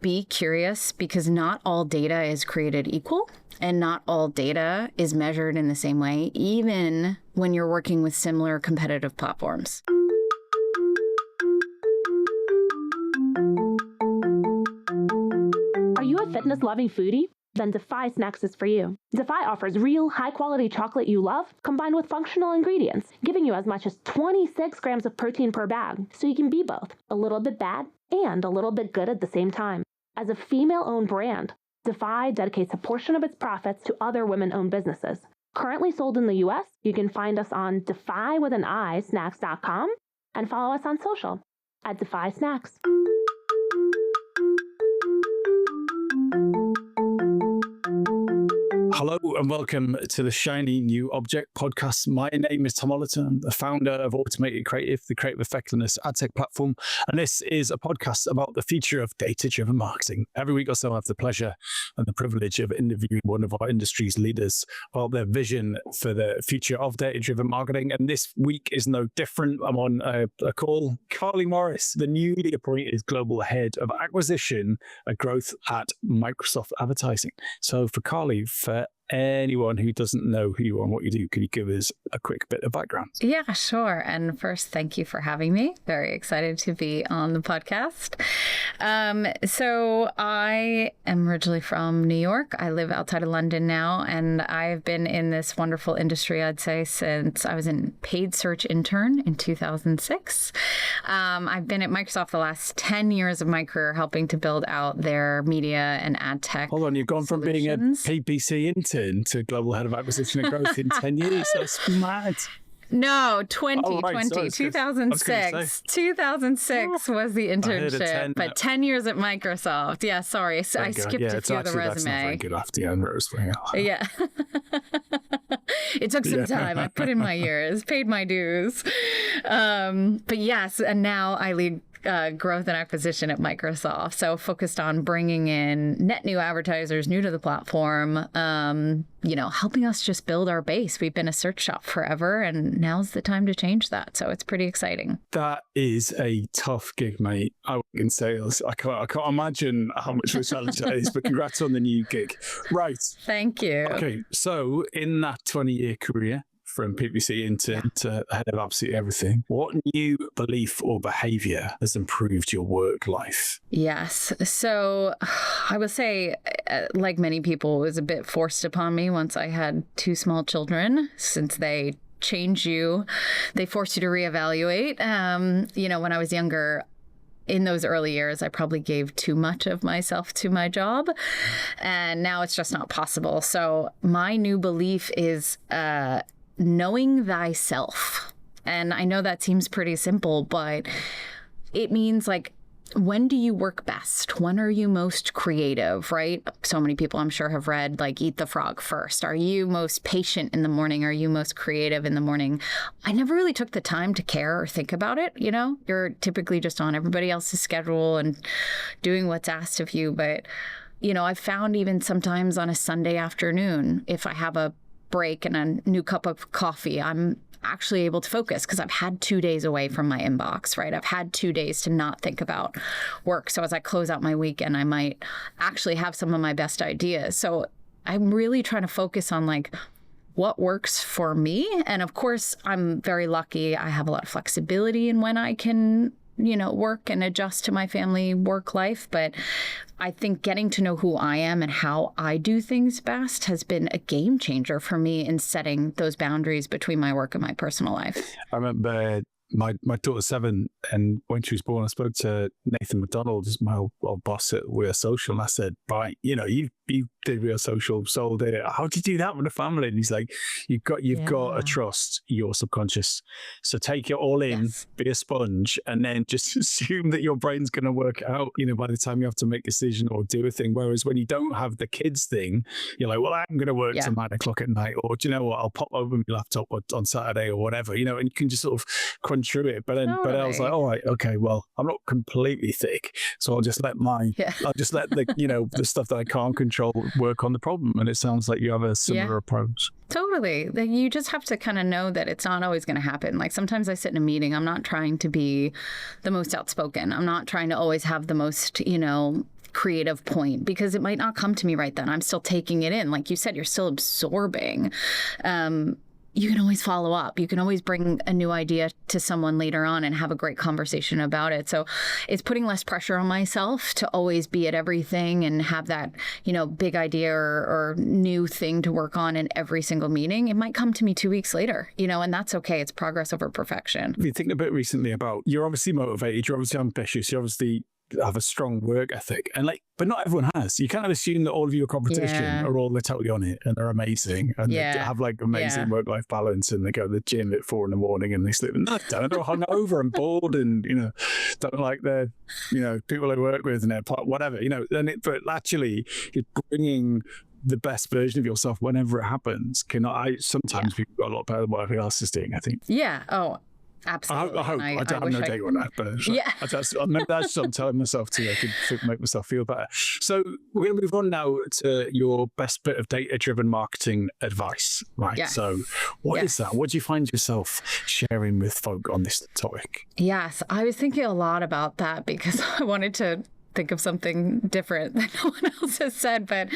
be curious because not all data is created equal and not all data is measured in the same way, even when you're working with similar competitive platforms. Are you a fitness-loving foodie? Then Defy Snacks is for you. Defy offers real, high-quality chocolate you love, combined with functional ingredients, giving you as much as 26 grams of protein per bag, so you can be both a little bit bad and a little bit good at the same time. As a female-owned brand, Defy dedicates a portion of its profits to other women-owned businesses. Currently sold in the US, you can find us on defy.snacks.com and follow us on social at Defy Snacks. Hello and welcome to the Shiny New Object podcast. My name is Tom Ollerton. I'm the founder of Automated Creative, the creative effectiveness ad tech platform. And this is a podcast about the future of data-driven marketing. Every week or so, I have the pleasure and the privilege of interviewing one of our industry's leaders about their vision for the future of data-driven marketing. And this week is no different. I'm on a call. Carly Morris, the newly appointed global head of acquisition and growth at Microsoft Advertising. So for Carly, for anyone who doesn't know who you are and what you do, could you give us a quick bit of background? Yeah, sure. And first, thank you for having me. Very excited to be on the podcast. So I am originally from New York. I live outside of London now, and I've been in this wonderful industry, I'd say, since I was a paid search intern in 2006. I've been at Microsoft the last 10 years of my career, helping to build out their media and ad tech. Hold on, you've gone from being a PPC intern to global head of acquisition and growth in 10 years. That's mad. No, 2006. 2006 was the internship, but 10 years at Microsoft. Yeah, sorry. So I skipped a few of the resume. That's not very good after the resume. Yeah. It took some time. I put in my years, paid my dues. But yes, and now I lead growth and acquisition at Microsoft. So focused on bringing in net new advertisers new to the platform, helping us just build our base. We've been a search shop forever, and now's the time to change that. So it's pretty exciting. That is a tough gig, mate. I can say I can't imagine how much of a challenge that is, but congrats on the new gig. Right. Thank you. Okay. So in that 20-year career, from PPC intern to head of absolutely everything, what new belief or behavior has improved your work life? Yes. So I would say, like many people, it was a bit forced upon me once I had two small children, since they change you. They force you to reevaluate. When I was younger, in those early years, I probably gave too much of myself to my job, and now it's just not possible. So my new belief is knowing thyself. And I know that seems pretty simple, but it means when do you work best? When are you most creative, right? So many people I'm sure have read Eat the Frog First. Are you most patient in the morning? Are you most creative in the morning? I never really took the time to care or think about it. You're typically just on everybody else's schedule and doing what's asked of you. But, I've found even sometimes on a Sunday afternoon, if I have a break and a new cup of coffee, I'm actually able to focus because I've had 2 days away from my inbox, right? I've had 2 days to not think about work. So as I close out my weekend, I might actually have some of my best ideas. So I'm really trying to focus on what works for me. And of course, I'm very lucky. I have a lot of flexibility in when I can work and adjust to my family work life. But I think getting to know who I am and how I do things best has been a game changer for me in setting those boundaries between my work and my personal life. I remember my daughter's 7, and when she was born, I spoke to Nathan McDonald, my old boss at We're Social, and I said, right, you did We're Social, sold it. How did you do that with a family? And he's like, you've got to trust your subconscious. So take it all in, be a sponge, and then just assume that your brain's going to work out, by the time you have to make a decision or do a thing. Whereas when you don't have the kids thing, you're like, well, I'm going to work till 9 o'clock at night, or do you know what? I'll pop open my laptop on Saturday or whatever, and you can just sort of crunch through it. But I was like, all right, okay, well, I'm not completely thick, so I'll just let the the stuff that I can't control work on the problem. And it sounds like you have a similar approach. Totally. You just have to kind of know that it's not always going to happen. Sometimes I sit in a meeting, I'm not trying to be the most outspoken. I'm not trying to always have the most, creative point, because it might not come to me right then. I'm still taking it in. Like you said, you're still absorbing. You can always follow up. You can always bring a new idea to someone later on and have a great conversation about it. So it's putting less pressure on myself to always be at everything and have that, big idea or new thing to work on in every single meeting. It might come to me 2 weeks later, and that's okay. It's progress over perfection. I've been thinking a bit recently about, you're obviously motivated, you're obviously ambitious, you obviously have a strong work ethic, and but not everyone has. You can't assume that all of your competition are all totally on it and are amazing and they have amazing work-life balance and they go to the gym at 4 a.m. and they sleep. No, they're hungover and bored and don't like their people they work with and their whatever but actually it's bringing the best version of yourself whenever it happens. Sometimes people got a lot better than what everyone else is doing, I think. Absolutely. I hope. I have no data on that, but maybe that's what I'm telling myself to make myself feel better. So we're going to move on now to your best bit of data-driven marketing advice, right? Yes. So what is that? What do you find yourself sharing with folk on this topic? Yes, I was thinking a lot about that because I wanted to think of something different that no one else has said, but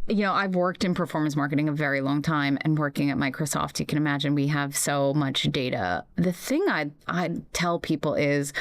I've worked in performance marketing a very long time, and working at Microsoft, you can imagine we have so much data. The thing I'd tell people is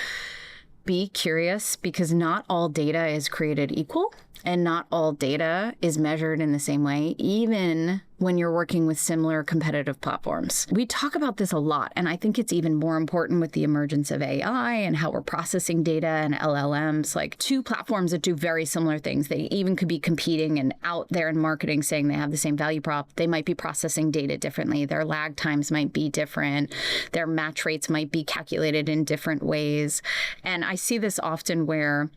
be curious, because not all data is created equal and not all data is measured in the same way, even when you're working with similar competitive platforms. We talk about this a lot, and I think it's even more important with the emergence of AI and how we're processing data and LLMs, like two platforms that do very similar things. They even could be competing and out there in marketing saying they have the same value prop. They might be processing data differently. Their lag times might be different. Their match rates might be calculated in different ways. And I see this often where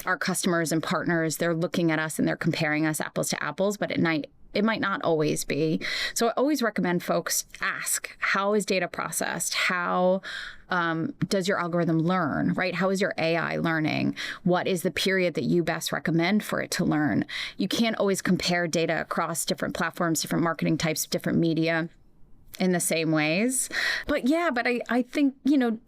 our customers and partners, they're looking at us and they're comparing us apples to apples, but it might not always be. So I always recommend folks ask, how is data processed? How does your algorithm learn, right? How is your AI learning? What is the period that you best recommend for it to learn? You can't always compare data across different platforms, different marketing types, different media in the same ways. But I think,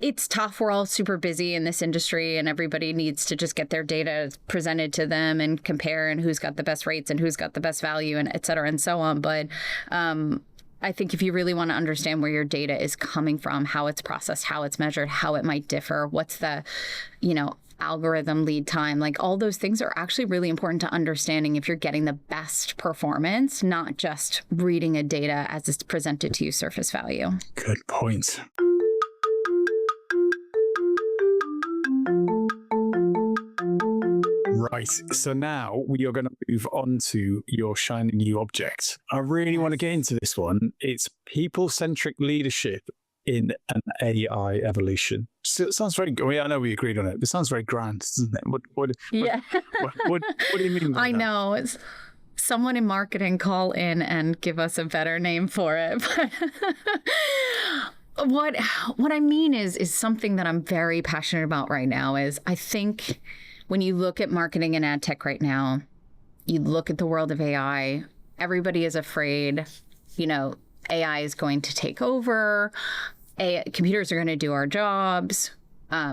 it's tough. We're all super busy in this industry and everybody needs to just get their data presented to them and compare and who's got the best rates and who's got the best value and et cetera and so on. But I think if you really want to understand where your data is coming from, how it's processed, how it's measured, how it might differ, what's the, algorithm lead time, like all those things are actually really important to understanding if you're getting the best performance, not just reading a data as it's presented to you surface value. Good point. Right. So now we are going to move on to your shiny new object. I really want to get into this one. It's people-centric leadership in an AI evolution. So it sounds very good. I know we agreed on it, but it sounds very grand, doesn't it? What do you mean by I that? know. It's someone in marketing call in and give us a better name for it. But what I mean is something that I'm very passionate about right now is I think when you look at marketing and ad tech right now, you look at the world of AI, everybody is afraid, AI is going to take over. Computers are going to do our jobs.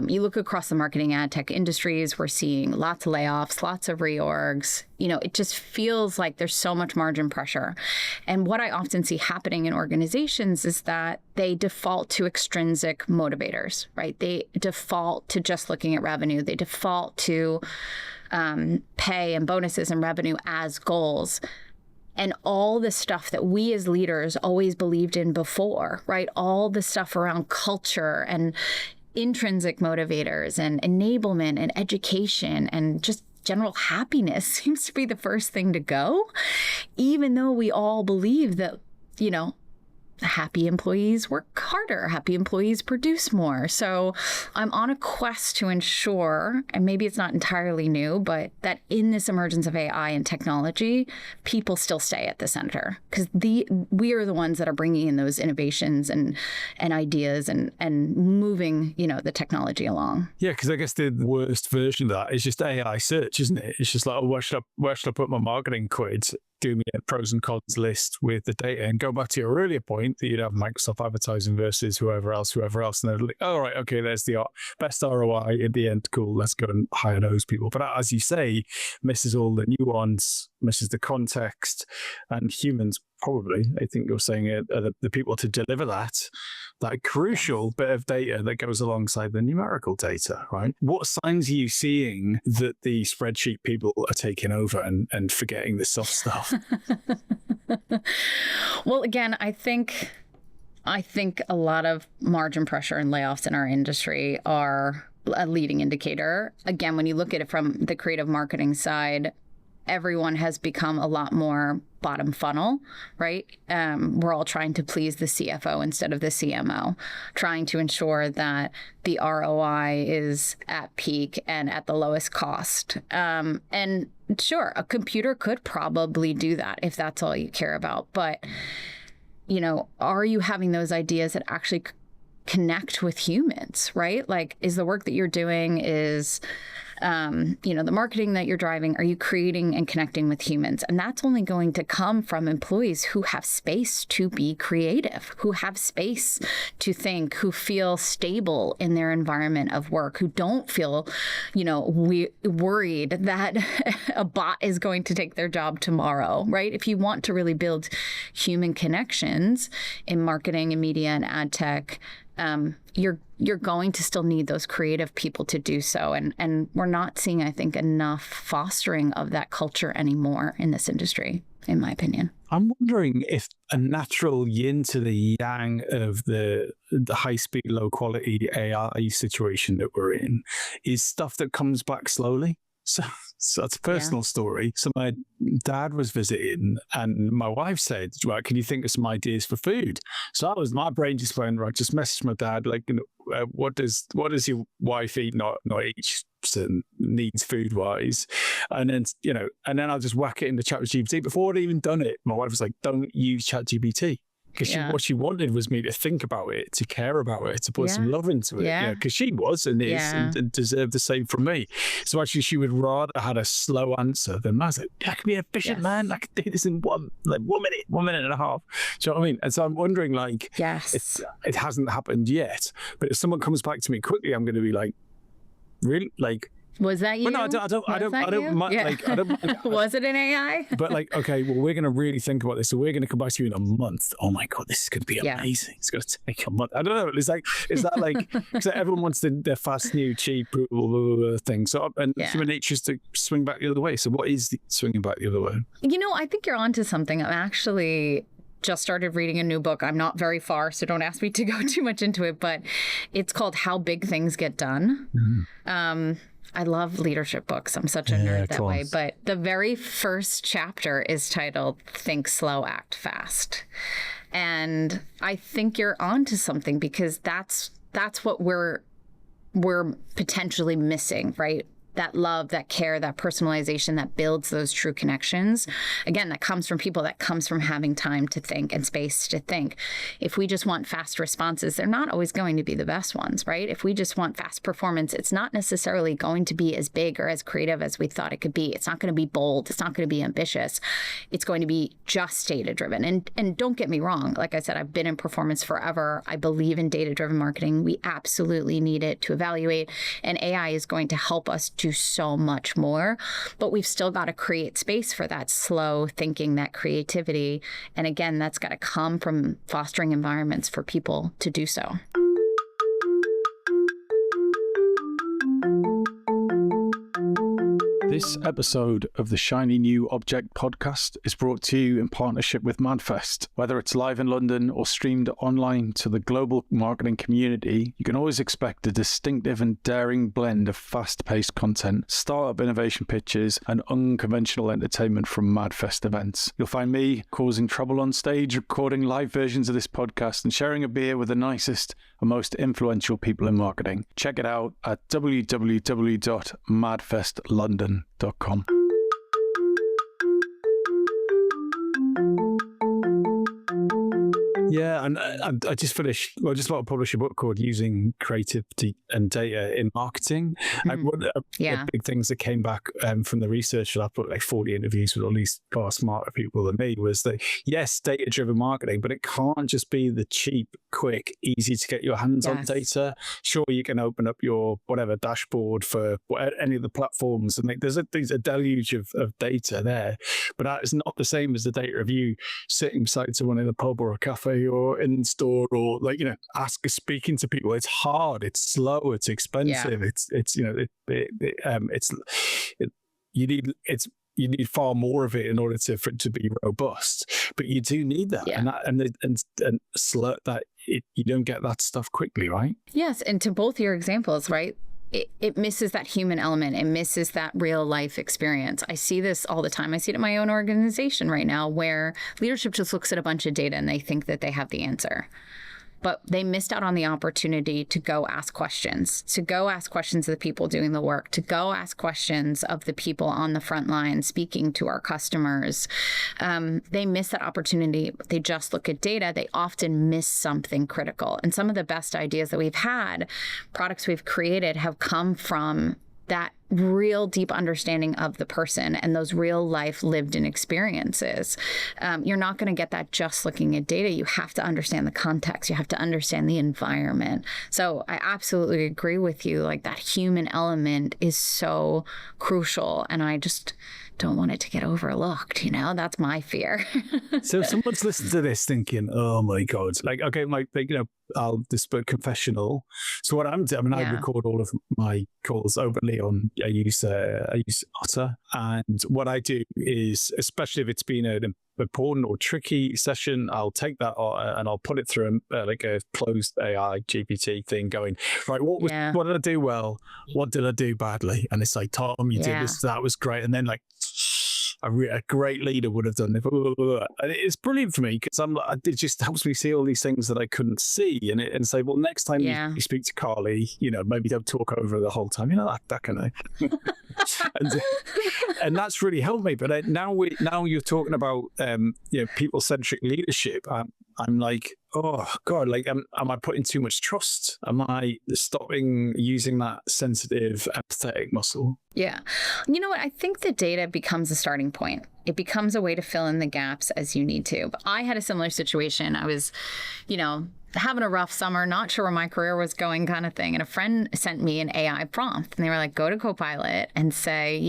You look across the marketing ad tech industries, we're seeing lots of layoffs, lots of reorgs. It just feels like there's so much margin pressure. And what I often see happening in organizations is that they default to extrinsic motivators, right? They default to just looking at revenue. They default to pay and bonuses and revenue as goals. And all the stuff that we as leaders always believed in before, right? All the stuff around culture and intrinsic motivators and enablement and education and just general happiness seems to be the first thing to go, even though we all believe that, happy employees work harder, happy employees produce more. So I'm on a quest to ensure, and maybe it's not entirely new, but that in this emergence of AI and technology, people still stay at the center, because we are the ones that are bringing in those innovations and ideas and moving, the technology along. Yeah, because I guess the worst version of that is just AI search, isn't it? It's just like, where should I put my marketing quids? do me a pros and cons list with the data, and go back to your earlier point that you'd have Microsoft advertising versus whoever else, and they're like, all right, okay, there's the best ROI at the end. Cool, let's go and hire those people. But as you say, misses all the nuance, misses the context, and humans probably, I think you're saying it, are the people to deliver that crucial bit of data that goes alongside the numerical data, right? What signs are you seeing that the spreadsheet people are taking over and forgetting the soft stuff? Well, again, I think a lot of margin pressure and layoffs in our industry are a leading indicator. Again, when you look at it from the creative marketing side, everyone has become a lot more bottom funnel, right? We're all trying to please the CFO instead of the CMO, trying to ensure that the ROI is at peak and at the lowest cost. And sure, a computer could probably do that if that's all you care about. But, are you having those ideas that actually connect with humans, right? Like, is the work that you're doing, the marketing that you're driving, are you creating and connecting with humans? And that's only going to come from employees who have space to be creative, who have space to think, who feel stable in their environment of work, who don't feel, worried that a bot is going to take their job tomorrow, right? If you want to really build human connections in marketing and media and ad tech, you're going to still need those creative people to do so. And we're not seeing, I think, enough fostering of that culture anymore in this industry, in my opinion. I'm wondering if a natural yin to the yang of the high-speed, low-quality AI situation that we're in is stuff that comes back slowly. So that's a personal story. So my dad was visiting and my wife said, right, can you think of some ideas for food? So my brain just went, right, just messaged my dad, like, what does your wife eat, not eat, certain needs food wise? And then I'll just whack it into ChatGPT. Before I'd even done it, my wife was like, don't use ChatGPT. Because what she wanted was me to think about it, to care about it, to put some love into it. Because she was and is and deserved the same from me. So actually, she would rather had a slow answer than I was like, I can be efficient, man. I can do this in 1 minute and a half. Do you know what I mean? And so I'm wondering, like, it hasn't happened yet. But if someone comes back to me quickly, I'm going to be like, really? Like, was that you? Well, no, I don't mind. Yeah. Like, I don't mind. Was it an AI? But like, okay, well, we're going to really think about this. So we're going to come back to you in a month. Oh my God, this is going to be amazing. It's going to take a month. I don't know. It's like, is that like, because everyone wants their fast, new, cheap thing. So, and human nature is to swing back the other way. So what is the swinging back the other way? I think you're onto something. I'm actually just started reading a new book. I'm not very far, so don't ask me to go too much into it, but it's called How Big Things Get Done. Mm-hmm. I love leadership books. I'm such a nerd that way. But the very first chapter is titled Think Slow, Act Fast. And I think you're onto something because that's what we're potentially missing, right? That love, that care, that personalization that builds those true connections. Again, that comes from people, that comes from having time to think and space to think. If we just want fast responses, they're not always going to be the best ones, right? If we just want fast performance, it's not necessarily going to be as big or as creative as we thought it could be. It's not going to be bold. It's not going to be ambitious. It's going to be just data-driven. And don't get me wrong. Like I said, I've been in performance forever. I believe in data-driven marketing. We absolutely need it to evaluate. And AI is going to help us do so much more, but we've still got to create space for that slow thinking, that creativity. And again, that's got to come from fostering environments for people to do so. This episode of the Shiny New Object podcast is brought to you in partnership with MadFest. Whether it's live in London or streamed online to the global marketing community, you can always expect a distinctive and daring blend of fast-paced content, startup innovation pitches, and unconventional entertainment from MadFest events. You'll find me causing trouble on stage, recording live versions of this podcast, and sharing a beer with the nicest and most influential people in marketing. Check it out at www.madfestlondon.com. Yeah, Yeah, and I just finished, well, just about to publish a book called Using Creativity and Data in Marketing. And one of the big things that came back from the research that I put like 40 interviews with at least far smarter people than me was that, yes, data-driven marketing, but it can't just be the cheap, quick, easy to get your hands on data. Sure, you can open up your whatever dashboard for any of the platforms, and there's a deluge of data there, but that is not the same as the data of you sitting beside someone in a pub or a cafe or in store, or speaking to people. It's hard, it's slow, it's expensive. You need far more of it in order for it to be robust, but you do need that, and slow that you don't get that stuff quickly, right? Yes, and to both your examples, right? It misses that human element. It misses that real life experience. I see this all the time. I see it in my own organization right now, where leadership just looks at a bunch of data and they think that they have the answer. But they missed out on the opportunity to go ask questions, of the people doing the work, to go ask questions of the people on the front line speaking to our customers. They miss that opportunity. They just look at data. They often miss something critical. And some of the best ideas that we've had, products we've created, have come from that real deep understanding of the person and those real life lived in experiences. You're not going to get that just looking at data. You have to understand the context. You have to understand the environment. So I absolutely agree with you. Like, that human element is so crucial, and I just don't want it to get overlooked. That's my fear. So someone's listening to this thinking, oh my God, I'll just put confessional. So what I'm doing, I record all of my calls openly on, I use Otter. And what I do is, especially if it's been an important or tricky session, I'll take that and I'll put it through a closed AI GPT thing, going, right, what did I do well? What did I do badly? And it's like, Tom, you did this, that was great. And then a great leader would have done it. And it's brilliant for me, because it just helps me see all these things that I couldn't see, and say, well, next time you speak to Carly, maybe don't talk over her the whole time, that kind of thing. and that's really helped me. But now you're talking about people-centric leadership. I'm like, oh God, am I putting too much trust? Am I stopping using that sensitive, empathetic muscle? Yeah. You know what? I think the data becomes a starting point. It becomes a way to fill in the gaps as you need to. But I had a similar situation. I was, having a rough summer, not sure where my career was going, kind of thing. And a friend sent me an AI prompt, and they were like, go to Copilot and say,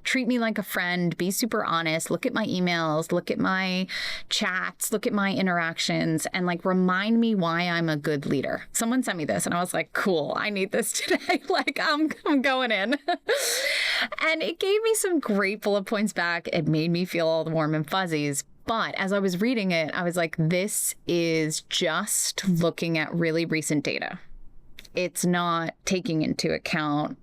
treat me like a friend, be super honest, look at my emails, look at my chats, look at my interactions, and remind me why I'm a good leader. Someone sent me this, and I was like, cool, I need this today. I'm going in. And it gave me some great bullet points back. It made me feel all the warm and fuzzies. But as I was reading it, I was like, this is just looking at really recent data. It's not taking into account,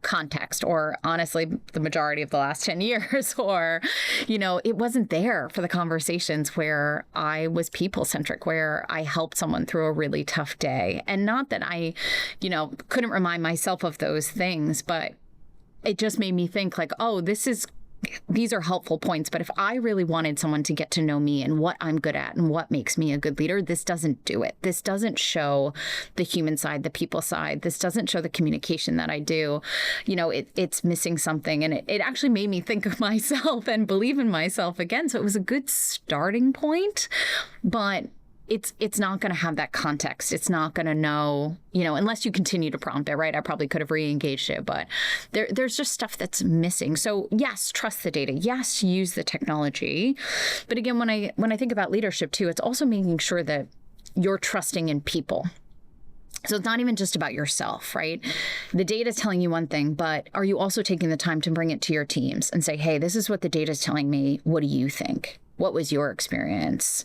context, or honestly, the majority of the last 10 years, or, it wasn't there for the conversations where I was people-centric, where I helped someone through a really tough day. And not that I, couldn't remind myself of those things, but it just made me think these are helpful points, but if I really wanted someone to get to know me and what I'm good at and what makes me a good leader, this doesn't do it. This doesn't show the human side, the people side. This doesn't show the communication that I do. It's missing something. And it actually made me think of myself and believe in myself again. So it was a good starting point, but it's not going to have that context. It's not going to know, unless you continue to prompt it, right? I probably could have re-engaged it, but there's just stuff that's missing. So yes, trust the data. Yes, use the technology. But again, when I think about leadership too, it's also making sure that you're trusting in people. So it's not even just about yourself, right? The data is telling you one thing, but are you also taking the time to bring it to your teams and say, hey, this is what the data is telling me. What do you think? What was your experience?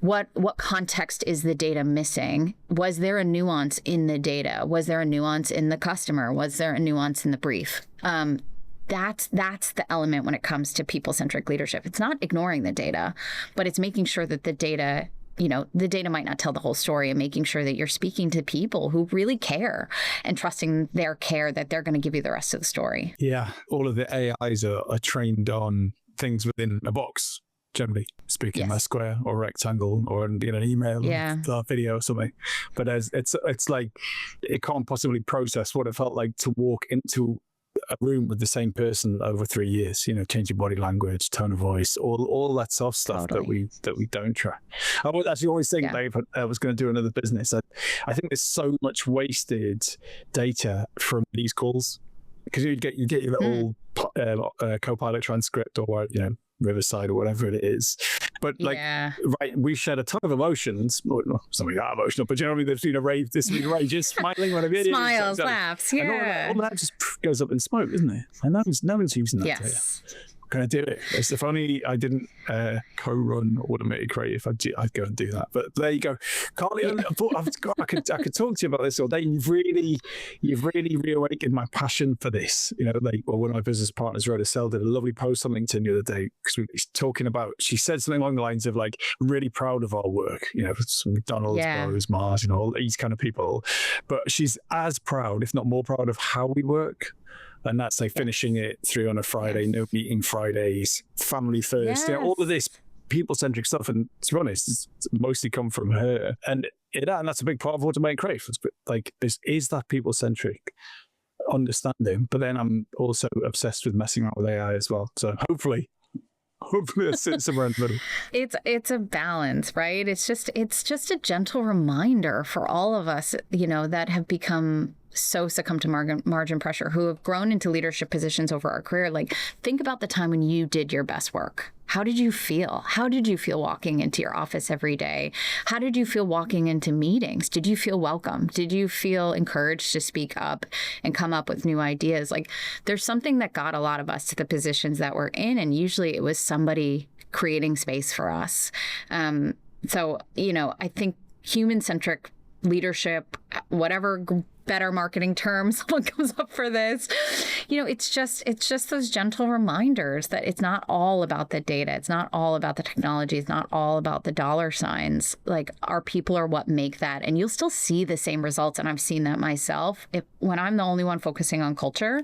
What context is the data missing? Was there a nuance in the data? Was there a nuance in the customer? Was there a nuance in the brief? That's the element when it comes to people-centric leadership. It's not ignoring the data, but it's making sure that the data, the data might not tell the whole story, and making sure that you're speaking to people who really care and trusting their care that they're going to give you the rest of the story. Yeah, all of the AIs are trained on things within a box. generally speaking, Yes. a square or a rectangle or an email or a video or something. But it's like it can't possibly process what it felt like to walk into a room with the same person over 3 years, changing body language, tone of voice, all that soft stuff that we don't try. I was actually always thinking, Dave, I was going to do another business. I think there's so much wasted data from these calls, because you get your little Copilot transcript or Riverside or whatever it is, but right, we shared a ton of emotions. Well, not something that emotional, but you know what I mean. They've seen a rave, this week, rage, just smiling when a video smiles, laughs, and all that just goes up in smoke, isn't it? And no one's using that data. Going to do it. If only I didn't co-run automated creative, I'd go and do that. But there you go, Carly. I could talk to you about this all day. You've really reawakened my passion for this. One of my business partners, Rhoda Sell, did a lovely post on LinkedIn the other day because we were talking about. She said something along the lines of like, really proud of our work. McDonald's, Bose, Mars, all these kind of people. But she's as proud, if not more proud, of how we work. And that's like finishing it through on a Friday, no meeting Fridays, family first, all of this people-centric stuff. And to be honest, it's mostly come from her. And that's a big part of Automate Crave. Like, this is that people-centric understanding. But then I'm also obsessed with messing around with AI as well. So hopefully it sits somewhere in the middle. It's a balance, right? It's just a gentle reminder for all of us, that have become so succumb to margin pressure, who have grown into leadership positions over our career. Like, think about the time when you did your best work. How did you feel? How did you feel walking into your office every day? How did you feel walking into meetings? Did you feel welcome? Did you feel encouraged to speak up and come up with new ideas? Like, there's something that got a lot of us to the positions that we're in, and usually it was somebody creating space for us. So, I think human-centric leadership, whatever better marketing terms someone comes up for this, it's just those gentle reminders that it's not all about the data, it's not all about the technology, it's not all about the dollar signs. Like, our people are what make that, and you'll still see the same results. And I've seen that myself. When I'm the only one focusing on culture,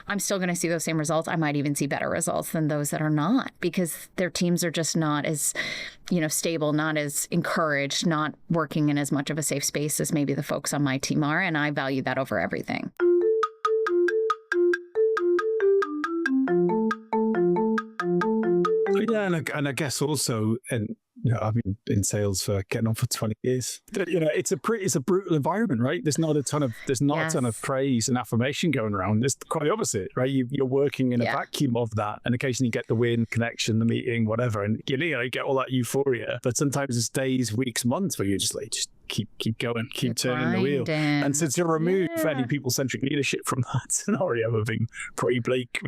I'm still going to see those same results. I might even see better results than those that are not, because their teams are just not as stable, not as encouraged, not working in as much of a safe space as maybe the folks on my team are. And I value that over everything. Yeah, and I guess also, and I've been in sales for getting on for 20 years. It's a brutal environment, right? There's not a ton of praise and affirmation going around. It's quite the opposite, right? You're working in a vacuum of that, and occasionally you get the win, connection, the meeting, whatever, and you get all that euphoria. But sometimes it's days, weeks, months where you just keep going, keep turning the wheel. And so to remove any people-centric leadership from that scenario would be pretty bleak.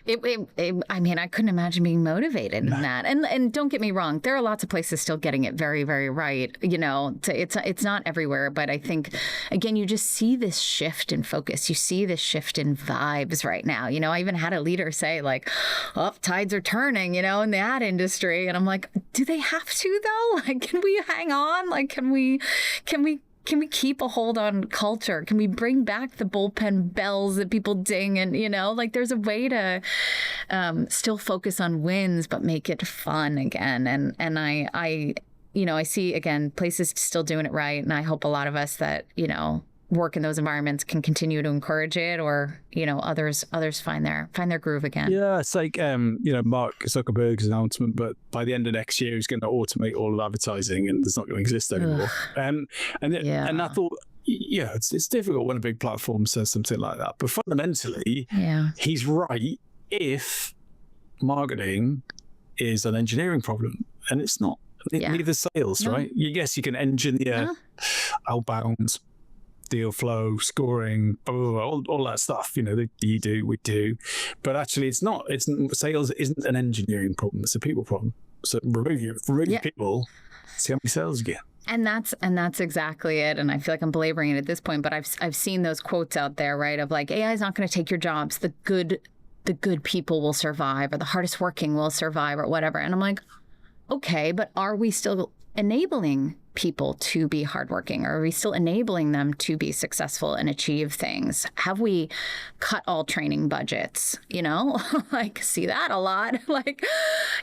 I mean, I couldn't imagine being motivated in that. And don't get me wrong, there are lots of places still getting it very, very right. It's not everywhere, but I think, again, you just see this shift in focus. You see this shift in vibes right now. I even had a leader say, like, "Oh, tides are turning, in the ad industry." And I'm like, do they have to though? Like, can we hang on? Like, can we keep a hold on culture? Can we bring back the bullpen bells that people ding? And, there's a way to still focus on wins, but make it fun again. And I see, again, places still doing it right. And I hope a lot of us that, work in those environments can continue to encourage it, or, others find their groove again. Yeah, it's like, Mark Zuckerberg's announcement, but by the end of next year, he's going to automate all of advertising and it's not going to exist anymore. And I thought, it's difficult when a big platform says something like that. But fundamentally, he's right if marketing is an engineering problem, and it's not. Neither sales, right? Yes, you can engineer outbound, deal flow, scoring, all that stuff, we do. But actually, sales isn't an engineering problem, it's a people problem. So remove people, see how many sales you get. And that's exactly it. And I feel like I'm belaboring it at this point, but I've seen those quotes out there, right? Of like, AI is not going to take your jobs. The good people will survive, or the hardest working will survive, or whatever. And I'm like, okay, but are we still enabling people to be hardworking? Are we still enabling them to be successful and achieve things? Have we cut all training budgets? Like, see that a lot. Like,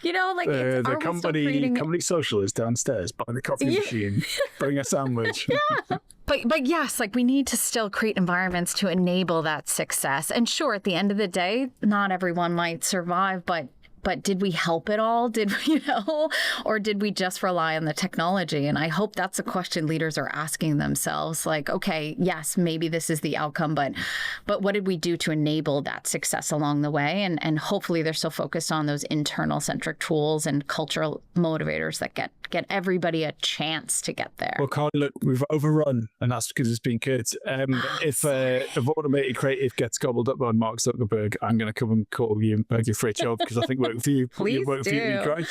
like the company social is downstairs by the coffee machine. Bring a sandwich. Yeah. But yes, like we need to still create environments to enable that success. And sure, at the end of the day, not everyone might survive, but did we help at all? Did we, or did we just rely on the technology? And I hope that's a question leaders are asking themselves. Like, okay, yes, maybe this is the outcome, but what did we do to enable that success along the way? And hopefully they're still focused on those internal centric tools and cultural motivators that get everybody a chance to get there. Well, Carly, look, we've overrun, and that's because it's been good. If automated creative gets gobbled up by Mark Zuckerberg, I'm going to come and call you and beg you for a job, because I think work for you. Please work do. For you, great.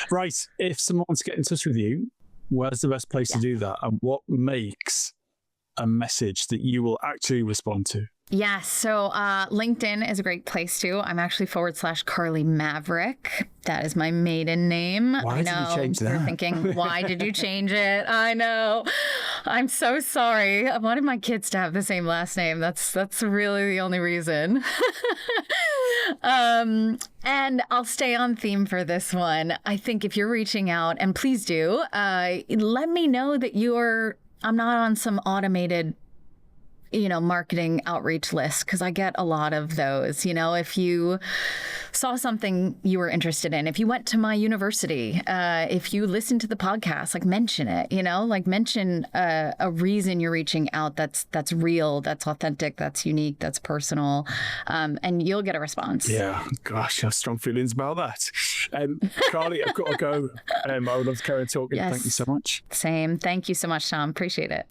Right. If someone wants to get in touch with you, where's the best place to do that? And what makes a message that you will actually respond to? Yes. So LinkedIn is a great place too. I'm actually /Carly Maverick. That is my maiden name. Why did you change that? You're thinking, why did you change it? I know. I'm so sorry. I wanted my kids to have the same last name. That's really the only reason. And I'll stay on theme for this one. I think if you're reaching out, and please do, let me know that I'm not on some automated marketing outreach list, because I get a lot of those. If you saw something you were interested in, if you went to my university, if you listened to the podcast, like mention it, like mention a reason you're reaching out that's real, that's authentic, that's unique, that's personal, and you'll get a response. Yeah, gosh, I have strong feelings about that. Carly, I've got to go. I would love to carry on talking. Yes. Thank you so much. Same. Thank you so much, Tom. Appreciate it.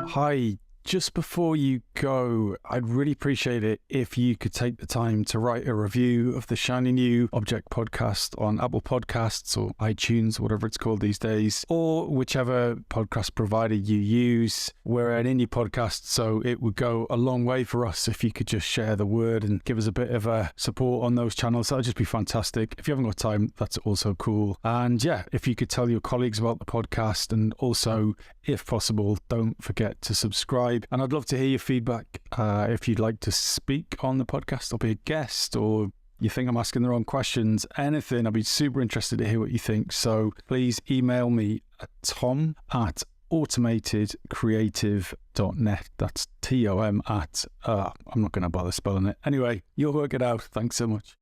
Hi, just before you go, I'd really appreciate it if you could take the time to write a review of the shiny new Object podcast on Apple Podcasts or iTunes, whatever it's called these days, or whichever podcast provider you use. We're an indie podcast, so it would go a long way for us if you could just share the word and give us a bit of support on those channels. That would just be fantastic. If you haven't got time, that's also cool. And yeah, if you could tell your colleagues about the podcast, and also, if possible, don't forget to subscribe. And I'd love to hear your feedback. If you'd like to speak on the podcast or be a guest, or you think I'm asking the wrong questions, anything, I'd be super interested to hear what you think. So please email me at tom@automatedcreative.net. That's TOM at, I'm not going to bother spelling it. Anyway, you'll work it out. Thanks so much.